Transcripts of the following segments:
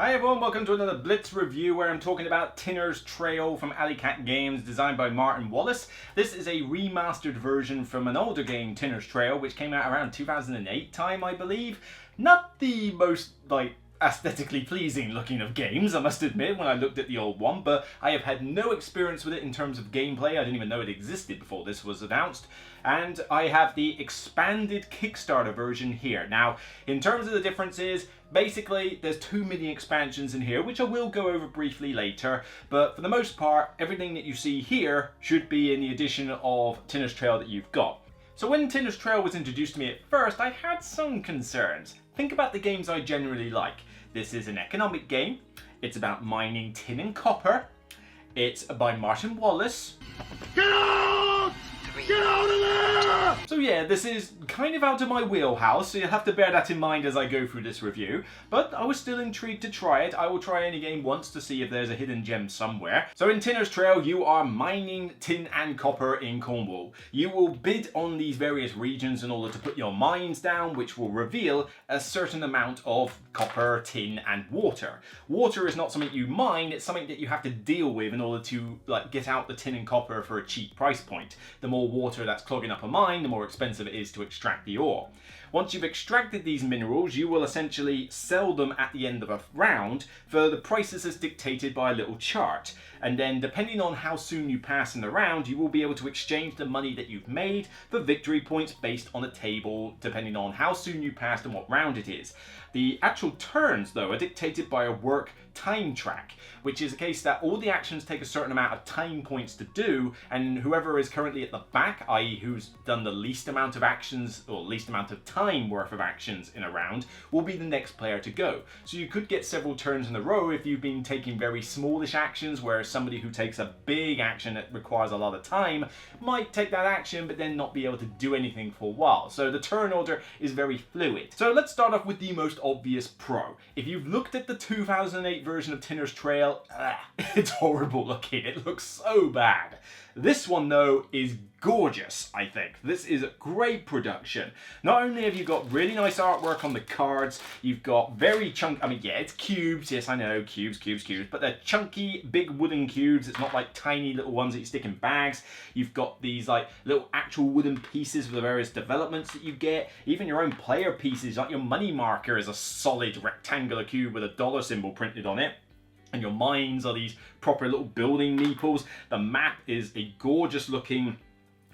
Hi everyone, welcome to another Blitz review where I'm talking about Tinner's Trail from Alley Cat Games, designed by Martin Wallace. This is a remastered version from an older game, Tinner's Trail, which came out around 2008 time, I believe. Not the most, aesthetically pleasing looking of games, I must admit, when I looked at the old one, but I have had no experience with it in terms of gameplay. I didn't even know it existed before this was announced. And I have the expanded Kickstarter version here. Now, in terms of the differences, basically there's two mini expansions in here, which I will go over briefly later, but for the most part, everything that you see here should be in the edition of Tinner's Trail that you've got. So when Tinner's Trail was introduced to me at first, I had some concerns. Think about the games I generally like. This is an economic game. It's about mining tin and copper. It's by Martin Wallace. Get out! Get out of there! So yeah, this is kind of out of my wheelhouse, so you'll have to bear that in mind as I go through this review. But I was still intrigued to try it. I will try any game once to see if there's a hidden gem somewhere. So in Tinner's Trail, you are mining tin and copper in Cornwall. You will bid on these various regions in order to put your mines down, which will reveal a certain amount of copper, tin, and water. Water is not something you mine, it's something that you have to deal with in order to get out the tin and copper for a cheap price point. The more water that's clogging up a mine, the more expensive it is to extract the ore. Once you've extracted these minerals, you will essentially sell them at the end of a round for the prices as dictated by a little chart. And then depending on how soon you pass in the round, you will be able to exchange the money that you've made for victory points based on a table, depending on how soon you passed and what round it is. The actual turns, though, are dictated by a work time track, which is a case that all the actions take a certain amount of time points to do, and whoever is currently at the back, i.e. who's done the least amount of actions or least amount of time worth of actions in a round, will be the next player to go. So you could get several turns in a row if you've been taking very smallish actions, whereas somebody who takes a big action that requires a lot of time might take that action but then not be able to do anything for a while. So the turn order is very fluid. So let's start off with the most obvious pro. If you've looked at the 2008 version of Tinner's Trail, it's horrible looking. It looks so bad. This one, though, is gorgeous, I think. This is a great production. Not only have you got really nice artwork on the cards, you've got very it's cubes. Yes, I know, cubes, but they're chunky, big wooden cubes. It's not like tiny little ones that you stick in bags. You've got these little actual wooden pieces for the various developments that you get. Even your own player pieces, like your money marker is a solid rectangular cube with a dollar symbol printed on it. And your mines are these proper little building meeples. The map is a gorgeous looking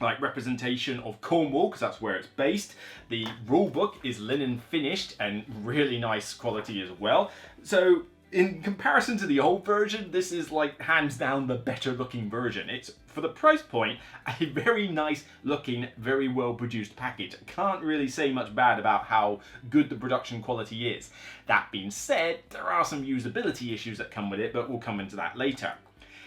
representation of Cornwall, because that's where it's based. The rulebook is linen finished and really nice quality as well. So in comparison to the old version, this is hands down the better looking version. It's, for the price point, a very nice looking, very well produced package. I can't really say much bad about how good the production quality is. That being said, there are some usability issues that come with it, but we'll come into that later.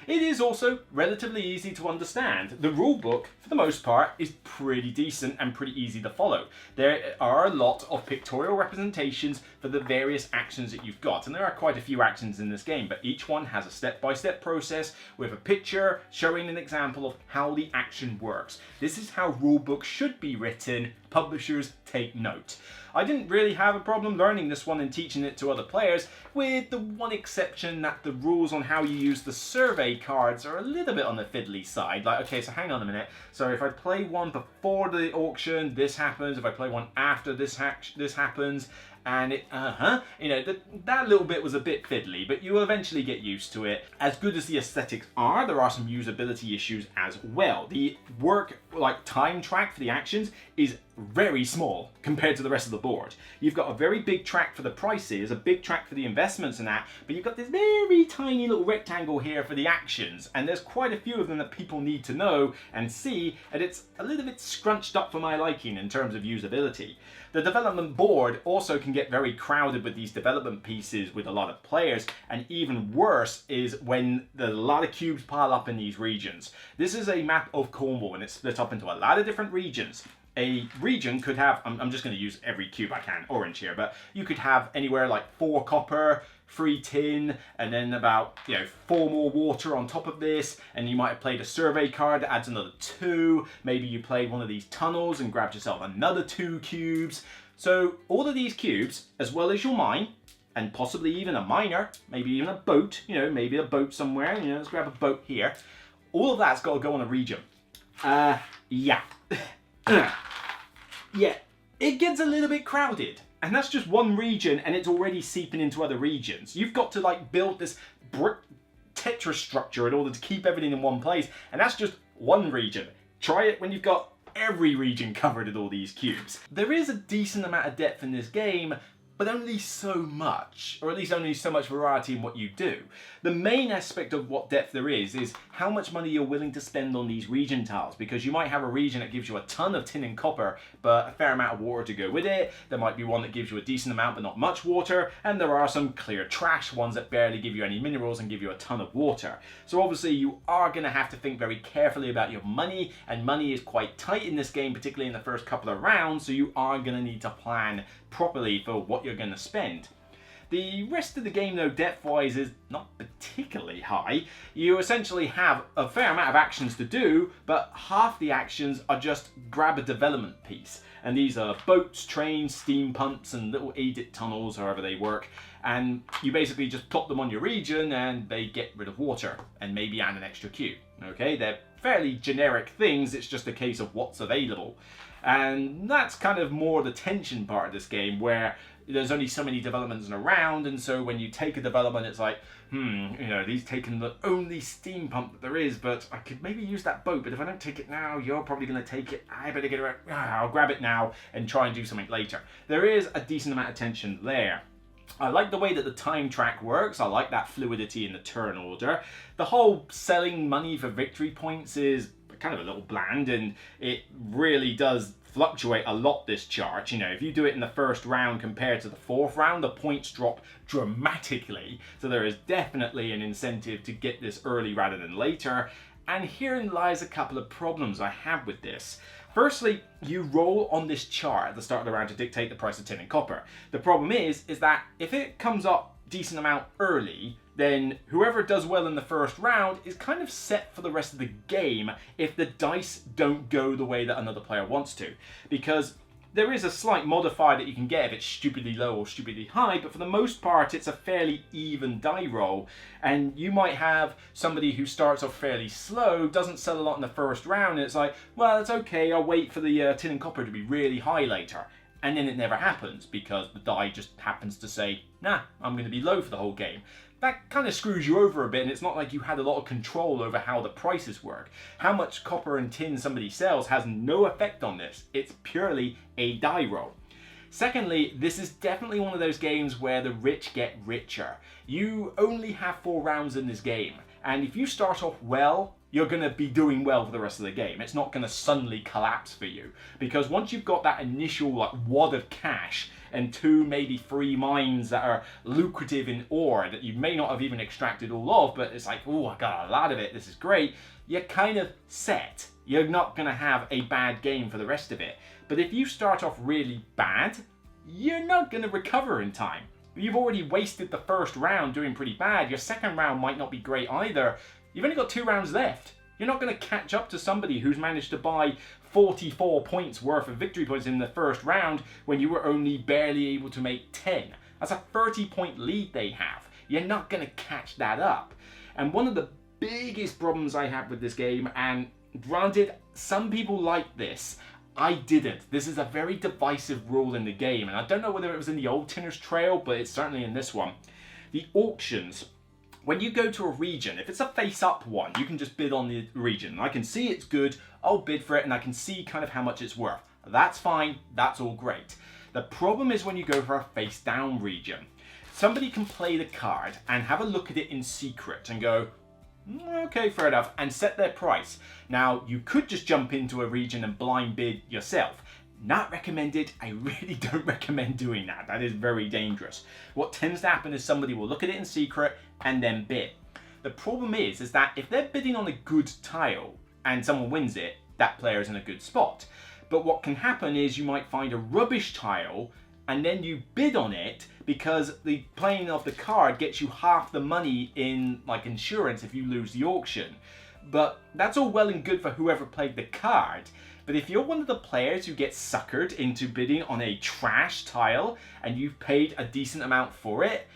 It is also relatively easy to understand. The rulebook, for the most part, is pretty decent and pretty easy to follow. There are a lot of pictorial representations for the various actions that you've got, and there are quite a few actions in this game, but each one has a step-by-step process with a picture showing an example of how the action works. This is how rulebooks should be written. Publishers, take note. I didn't really have a problem learning this one and teaching it to other players, with the one exception that the rules on how you use the survey cards are a little bit on the fiddly side. Okay, so hang on a minute. So if I play one before the auction, this happens. If I play one after this happens. And that little bit was a bit fiddly, but you will eventually get used to it. As good as the aesthetics are, there are some usability issues as well. The work, time track for the actions is very small compared to the rest of the board. You've got a very big track for the prices, a big track for the investments and that, but you've got this very tiny little rectangle here for the actions, and there's quite a few of them that people need to know and see, and it's a little bit scrunched up for my liking in terms of usability. The development board also can get very crowded with these development pieces with a lot of players, and even worse is when a lot of cubes pile up in these regions. This is a map of Cornwall, and it's split up into a lot of different regions. A region could have, I'm just going to use every cube I can, orange here, but you could have anywhere 4 copper, 3 tin, and then about 4 more water on top of this, and you might have played a survey card that adds another 2. Maybe you played one of these tunnels and grabbed yourself another 2 cubes. So all of these cubes, as well as your mine, and possibly even a miner, maybe even a boat, maybe a boat somewhere, let's grab a boat here. All of that's got to go on a region. Yeah. Yeah, it gets a little bit crowded. And that's just one region, and it's already seeping into other regions. You've got to like build this brick Tetris structure in order to keep everything in one place, and that's just one region. Try it when you've got every region covered in all these cubes. There is a decent amount of depth in this game, but only so much, or at least only so much variety in what you do. The main aspect of what depth there is how much money you're willing to spend on these region tiles, because you might have a region that gives you a ton of tin and copper, but a fair amount of water to go with it. There might be one that gives you a decent amount, but not much water, and there are some clear trash ones that barely give you any minerals and give you a ton of water. So obviously you are going to have to think very carefully about your money, and money is quite tight in this game, particularly in the first couple of rounds, so you are going to need to plan properly for what you're going to spend. The rest of the game, though, depth-wise is not particularly high. You essentially have a fair amount of actions to do, but half the actions are just grab a development piece. And these are boats, trains, steam pumps, and little aided tunnels, however they work. And you basically just plop them on your region and they get rid of water and maybe add an extra cube. Okay, they're fairly generic things, it's just a case of what's available. And that's kind of more the tension part of this game, where there's only so many developments around, and so when you take a development, it's like, he's taken the only steam pump that there is, but I could maybe use that boat, but if I don't take it now, you're probably going to take it. I better get it. I'll grab it now and try and do something later. There is a decent amount of tension there. I like the way that the time track works. I like that fluidity in the turn order. The whole selling money for victory points is kind of a little bland, and it really does fluctuate a lot, this chart. If you do it in the first round compared to the fourth round, the points drop dramatically. So there is definitely an incentive to get this early rather than later. And herein lies a couple of problems I have with this. Firstly, you roll on this chart at the start of the round to dictate the price of tin and copper. The problem is that if it comes up decent amount early, then whoever does well in the first round is kind of set for the rest of the game if the dice don't go the way that another player wants to. Because there is a slight modifier that you can get if it's stupidly low or stupidly high, but for the most part it's a fairly even die roll. And you might have somebody who starts off fairly slow, doesn't sell a lot in the first round, and it's like, well, it's okay, I'll wait for the tin and copper to be really high later. And then it never happens because the die just happens to say, nah, I'm going to be low for the whole game. That kind of screws you over a bit, and it's not like you had a lot of control over how the prices work. How much copper and tin somebody sells has no effect on this. It's purely a die roll. Secondly, this is definitely one of those games where the rich get richer. You only have 4 rounds in this game, and if you start off well, you're going to be doing well for the rest of the game. It's not going to suddenly collapse for you, because once you've got that initial wad of cash and 2, maybe 3 mines that are lucrative in ore that you may not have even extracted all of, but it's like, oh, I got a lot of it, this is great, you're kind of set. You're not going to have a bad game for the rest of it. But if you start off really bad, you're not going to recover in time. You've already wasted the first round doing pretty bad. Your second round might not be great either. You've only got 2 rounds left. You're not going to catch up to somebody who's managed to buy 44 points worth of victory points in the first round when you were only barely able to make 10. That's a 30-point lead they have. You're not going to catch that up. And one of the biggest problems I have with this game, and granted, some people like this, I didn't. This is a very divisive rule in the game, and I don't know whether it was in the old Tinner's Trail, but it's certainly in this one. The auctions. When you go to a region, if it's a face-up one, you can just bid on the region. I can see it's good, I'll bid for it, and I can see kind of how much it's worth. That's fine, that's all great. The problem is when you go for a face-down region. Somebody can play the card and have a look at it in secret and go, okay, fair enough, and set their price. Now, you could just jump into a region and blind bid yourself. Not recommended. I really don't recommend doing that. That is very dangerous. What tends to happen is somebody will look at it in secret and then bid. The problem is that if they're bidding on a good tile and someone wins it, that player is in a good spot. But what can happen is you might find a rubbish tile and then you bid on it because the playing of the card gets you half the money in insurance if you lose the auction. But that's all well and good for whoever played the card. But if you're one of the players who gets suckered into bidding on a trash tile and you've paid a decent amount for it,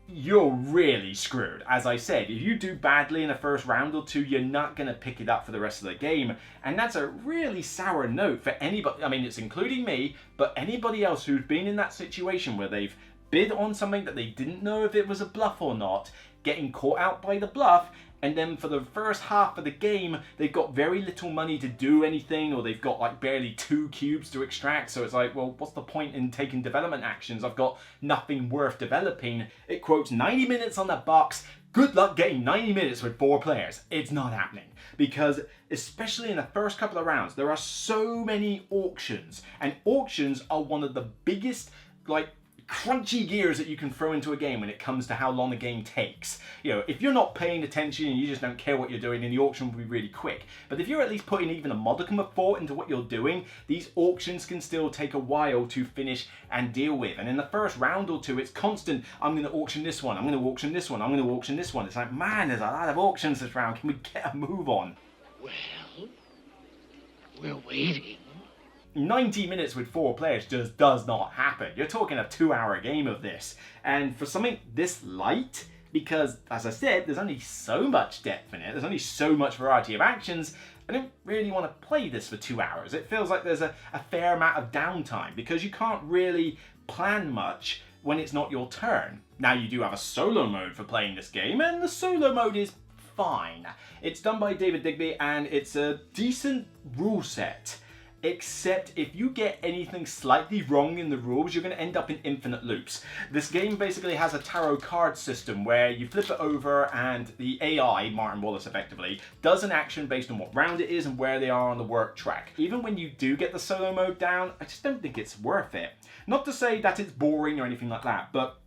you're really screwed. As I said, if you do badly in the first round or two, you're not going to pick it up for the rest of the game. And that's a really sour note for anybody. I mean, it's including me, but anybody else who's been in that situation where they've bid on something that they didn't know if it was a bluff or not, getting caught out by the bluff, and then for the first half of the game, they've got very little money to do anything, or they've got like barely 2 cubes to extract. So it's like, well, what's the point in taking development actions? I've got nothing worth developing. It quotes 90 minutes on the box. Good luck getting 90 minutes with 4 players. It's not happening, because especially in the first couple of rounds, there are so many auctions, and auctions are one of the biggest, like, crunchy gears that you can throw into a game when it comes to how long a game takes. You know, if you're not paying attention and you just don't care what you're doing, then the auction will be really quick. But if you're at least putting even a modicum of thought into what you're doing, these auctions can still take a while to finish and deal with. And in the first round or two, it's constant. I'm going to auction this one. I'm going to auction this one. I'm going to auction this one. It's like, man, there's a lot of auctions this round. Can we get a move on? Well, we're waiting. 90 minutes with 4 players just does not happen. You're talking a 2-hour game of this. And for something this light, because as I said, there's only so much depth in it, there's only so much variety of actions, I don't really want to play this for 2 hours. It feels like there's a fair amount of downtime, because you can't really plan much when it's not your turn. Now, you do have a solo mode for playing this game, and the solo mode is fine. It's done by David Digby, and it's a decent rule set. Except if you get anything slightly wrong in the rules, you're going to end up in infinite loops. This game basically has a tarot card system where you flip it over and the AI, Martin Wallace effectively, does an action based on what round it is and where they are on the work track. Even when you do get the solo mode down, I just don't think it's worth it. Not to say that it's boring or anything like that, but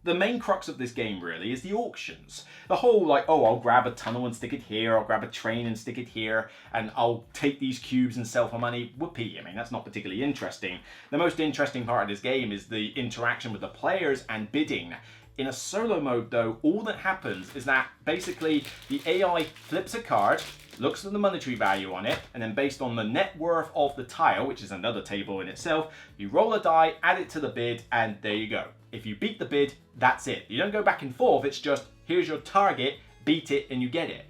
the main crux of this game really is the auctions. The whole like, oh, I'll grab a tunnel and stick it here, I'll grab a train and stick it here, and I'll take these cubes and sell for money. Whoopee, I mean, that's not particularly interesting. The most interesting part of this game is the interaction with the players and bidding. In a solo mode though, all that happens is that basically the AI flips a card, looks at the monetary value on it, and then based on the net worth of the tile, which is another table in itself, you roll a die, add it to the bid, and there you go. If you beat the bid, that's it. You don't go back and forth, it's just, here's your target, beat it, and you get it.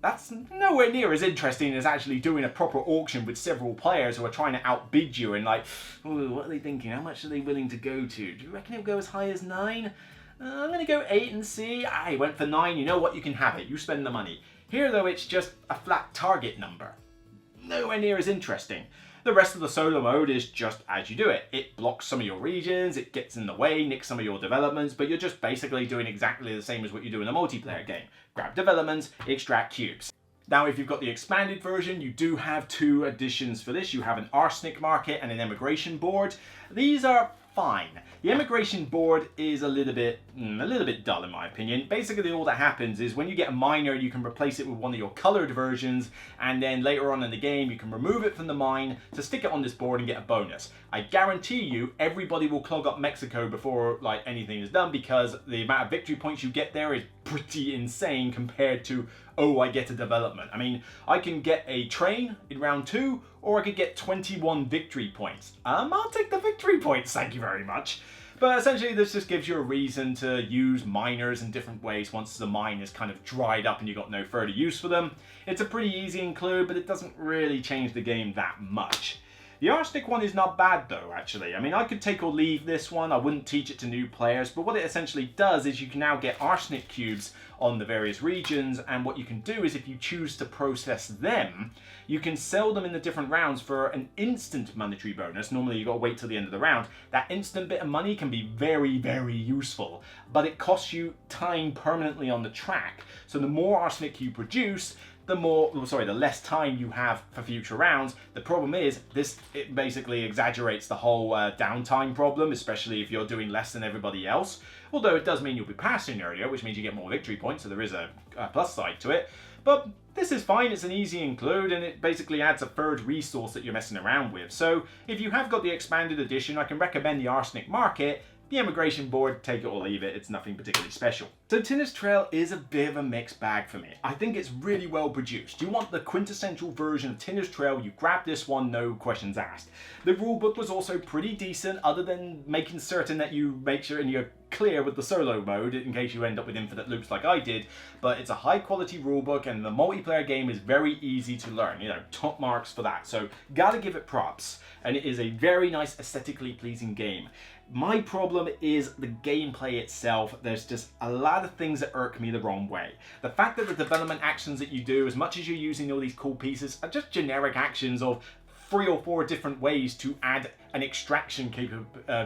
That's nowhere near as interesting as actually doing a proper auction with several players who are trying to outbid you and like, ooh, what are they thinking? How much are they willing to go to? Do you reckon it'll go as high as 9? I'm going to go 8 and see. I went for 9. You know what? You can have it. You spend the money. Here, though, it's just a flat target number. Nowhere near as interesting. The rest of the solo mode is just as you do it. It blocks some of your regions, it gets in the way, nicks some of your developments, but you're just basically doing exactly the same as what you do in a multiplayer game. Grab developments, extract cubes. Now, if you've got the expanded version, you do have 2 additions for this. You have an Arsenic market and an Emigration board. These are fine. The Emigration board is a little bit dull in my opinion. Basically all that happens is when you get a miner, you can replace it with one of your colored versions, and then later on in the game you can remove it from the mine to stick it on this board and get a bonus. I guarantee you everybody will clog up Mexico before like anything is done, because the amount of victory points you get there is pretty insane compared to, oh, I get a development. I mean, I can get a train in round 2, or I could get 21 victory points. I'll take the victory points, thank you very much. But essentially this just gives you a reason to use miners in different ways once the mine is kind of dried up and you've got no further use for them. It's a pretty easy include, but it doesn't really change the game that much. The Arsenic one is not bad though, actually. I mean, I could take or leave this one. I wouldn't teach it to new players, but what it essentially does is you can now get Arsenic cubes on the various regions, and what you can do is if you choose to process them, you can sell them in the different rounds for an instant monetary bonus. Normally you've got to wait till the end of the round. That instant bit of money can be very, very useful, but it costs you time permanently on the track. So the more Arsenic you produce, the less time you have for future rounds. The problem is, it basically exaggerates the whole downtime problem, especially if you're doing less than everybody else. Although it does mean you'll be passing earlier, which means you get more victory points, so there is a plus side to it. But this is fine, it's an easy include, and it basically adds a third resource that you're messing around with. So if you have got the expanded edition, I can recommend the Arsenic Market. The Emigration board, take it or leave it, it's nothing particularly special. So Tinner's Trail is a bit of a mixed bag for me. I think it's really well produced. You want the quintessential version of Tinner's Trail, you grab this one, no questions asked. The rulebook was also pretty decent, other than making certain that you make sure and you're clear with the solo mode in case you end up with infinite loops like I did. But it's a high quality rulebook and the multiplayer game is very easy to learn. You know, top marks for that. So gotta give it props. And it is a very nice, aesthetically pleasing game. My problem is the gameplay itself. There's just a lot of things that irk me the wrong way. The fact that the development actions that you do, as much as you're using all these cool pieces, are just generic actions of 3 or 4 different ways to add an extraction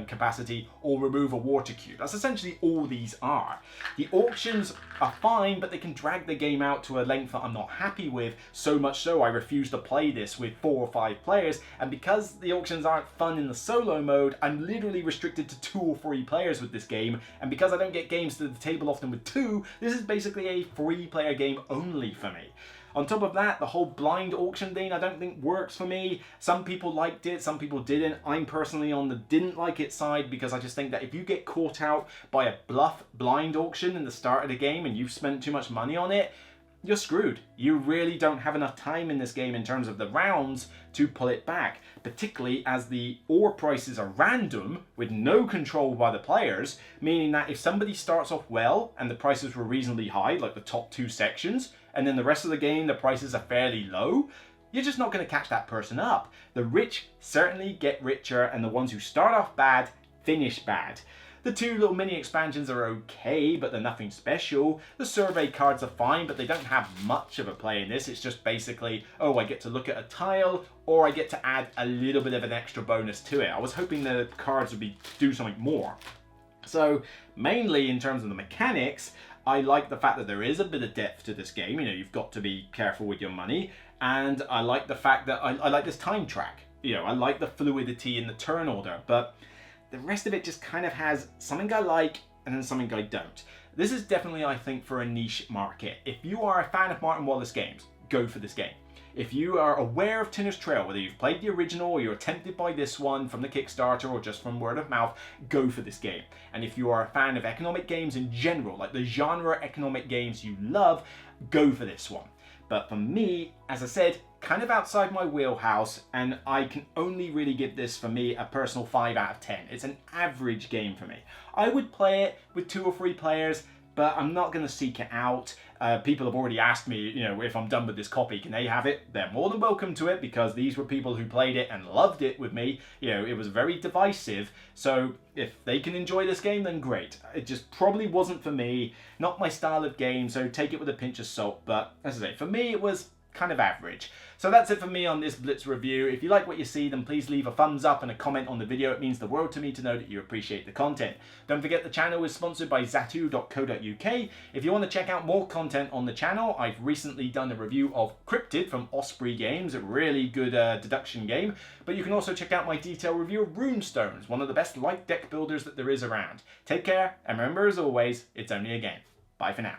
capacity or remove a water cube. That's essentially all these are. The auctions are fine, but they can drag the game out to a length that I'm not happy with, so much so I refuse to play this with 4 or 5 players, and because the auctions aren't fun in the solo mode, I'm literally restricted to 2 or 3 players with this game, and because I don't get games to the table often with 2, this is basically a 3-player game only for me. On top of that, the whole blind auction thing I don't think works for me. Some people liked it, some people didn't. I'm personally on the didn't like it side because I just think that if you get caught out by a bluff blind auction in the start of the game and you've spent too much money on it, you're screwed. You really don't have enough time in this game in terms of the rounds to pull it back, particularly as the ore prices are random with no control by the players, meaning that if somebody starts off well and the prices were reasonably high, like the top 2 sections, and then the rest of the game the prices are fairly low, you're just not going to catch that person up. The rich certainly get richer, and the ones who start off bad finish bad. The 2 little mini expansions are okay, but they're nothing special. The survey cards are fine, but they don't have much of a play in this. It's just basically, oh, I get to look at a tile, or I get to add a little bit of an extra bonus to it. I was hoping the cards would do something more. So mainly in terms of the mechanics, I like the fact that there is a bit of depth to this game. You know, you've got to be careful with your money. And I like the fact that I like this time track. You know, I like the fluidity in the turn order, but the rest of it just kind of has something I like and then something I don't. This is definitely, I think, for a niche market. If you are a fan of Martin Wallace games, go for this game. If you are aware of Tinner's Trail, whether you've played the original or you're tempted by this one from the Kickstarter or just from word of mouth, go for this game. And if you are a fan of economic games in general, like the genre economic games you love, go for this one. But for me, as I said, kind of outside my wheelhouse, and I can only really give this, for me, a personal 5 out of 10. It's an average game for me. I would play it with 2 or 3 players, but I'm not going to seek it out. People have already asked me, you know, if I'm done with this copy, can they have it? They're more than welcome to it, because these were people who played it and loved it with me. You know, it was very divisive. So if they can enjoy this game, then great. It just probably wasn't for me, not my style of game, so take it with a pinch of salt. But as I say, for me, it was kind of average. So that's it for me on this Blitz review. If you like what you see, then please leave a thumbs up and a comment on the video. It means the world to me to know that you appreciate the content. Don't forget the channel is sponsored by zatu.co.uk. If you want to check out more content on the channel, I've recently done a review of Cryptid from Osprey Games, a really good deduction game. But you can also check out my detailed review of Runestones, one of the best light deck builders that there is around. Take care, and remember as always, it's only a game. Bye for now.